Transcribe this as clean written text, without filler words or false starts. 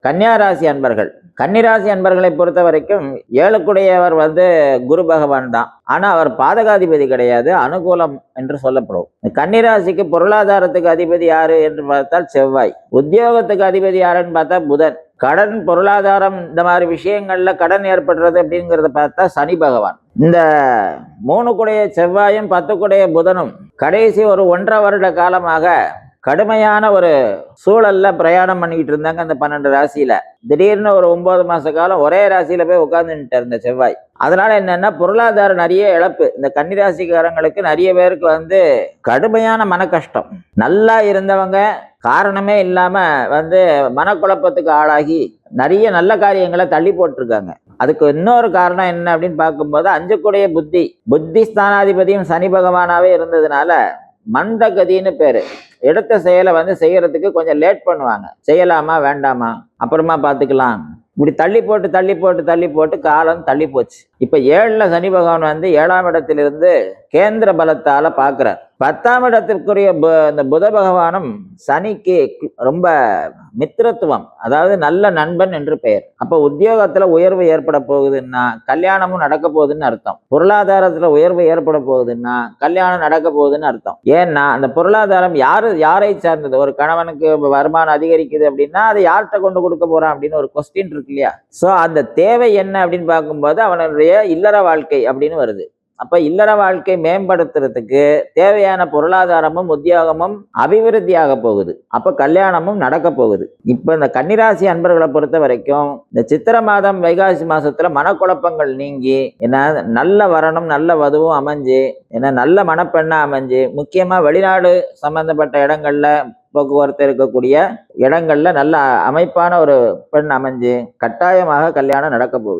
கன்னியா ராசி அன்பர்கள், கன்னிராசி அன்பர்களை பொறுத்த வரைக்கும் ஏழுக்குடையவர் குரு பகவான் தான். ஆனா அவர் பாதகாதிபதி கிடையாது, அனுகூலம் என்று சொல்லப்படும். கன்னிராசிக்கு பொருளாதாரத்துக்கு அதிபதி யாரு என்று பார்த்தால் செவ்வாய். உத்தியோகத்துக்கு அதிபதி யாருன்னு பார்த்தா புதன். கடன், பொருளாதாரம், இந்த மாதிரி விஷயங்கள்ல கடன் ஏற்படுறது அப்படிங்கிறத பார்த்தா சனி பகவான். இந்த 3 குடைய செவ்வாயும் 10 குடைய புதனும் கடைசி ஒரு 1.5 வருட காலமாக கடுமையான ஒரு சூழல்ல பிரயாணம் பண்ணிக்கிட்டு இருந்தாங்க. அந்த 12 ராசியில திடீர்னு ஒரு 9 மாச காலம் ஒரே ராசியில போய் உட்கார்ந்துட்டார் இந்த செவ்வாய். அதனால என்னன்னா பொருளாதாரம் நிறைய இழப்பு. இந்த கன்னிராசிக்காரங்களுக்கு நிறைய பேருக்கு கடுமையான மன கஷ்டம். நல்லா இருந்தவங்க காரணமே இல்லாம மனக்குழப்பத்துக்கு ஆளாகி நிறைய நல்ல காரியங்களை தள்ளி போட்டிருக்காங்க. அதுக்கு இன்னொரு காரணம் என்ன அப்படின்னு பார்க்கும்போது 5 குடைய புத்தி ஸ்தானாதிபதியும் சனி பகவானாவே இருந்ததுனால மந்தகதின்னு பேரு. எடுத்த செயலை செய்யறதுக்கு கொஞ்சம் லேட் பண்ணுவாங்க. செய்யலாமா வேண்டாமா அப்புறமா பார்த்துக்கலாம், இப்படி தள்ளி போட்டு காலம் தள்ளி போச்சு. இப்ப 7ல சனி பகவான் 7ஆம் இடத்திலிருந்து கேந்திர பலத்தால பாக்குறார். 10ஆம் இடத்திற்குரிய இந்த புத பகவானும் சனிக்கு ரொம்ப மித்திரத்துவம், அதாவது நல்ல நண்பன் என்று பெயர். அப்ப உத்தியோகத்துல உயர்வு ஏற்பட போகுதுன்னா கல்யாணமும் நடக்க போகுதுன்னு அர்த்தம். பொருளாதாரத்துல உயர்வு ஏற்பட போகுதுன்னா கல்யாணம் நடக்க போகுதுன்னு அர்த்தம். ஏன்னா அந்த பொருளாதாரம் யாரை சார்ந்தது? ஒரு கணவனுக்கு வருமானம் அதிகரிக்குது அப்படின்னா அதை யார்கிட்ட கொண்டு கொடுக்க போறான் அப்படின்னு ஒரு கொஸ்டின் இருக்கு இல்லையா? சோ அந்த தேவை என்ன அப்படின்னு பார்க்கும்போது அவனுடைய இல்லற வாழ்க்கை அப்படின்னு வருது. அப்ப இல்லற வாழ்க்கை மேம்படுத்துறதுக்கு தேவையான பொருளாதாரமும் உத்தியோகமும் அபிவிருத்தியாக போகுது. அப்ப கல்யாணமும் நடக்க போகுது. இப்ப இந்த கன்னிராசி அன்பர்களை பொறுத்த வரைக்கும் இந்த சித்திரை மாதம் வைகாசி மாசத்துல மனக்குழப்பங்கள் நீங்கி நல்ல வரணும், நல்ல வதுவும் அமைஞ்சு, நல்ல மணப்பெண்ணா அமைஞ்சு, முக்கியமா வெளிநாடு சம்பந்தப்பட்ட இடங்கள்ல போக்குவரத்து இருக்கக்கூடிய இடங்கள்ல நல்ல அமைப்பான ஒரு பெண் அமைஞ்சு கட்டாயமாக கல்யாணம் நடக்க போகுது.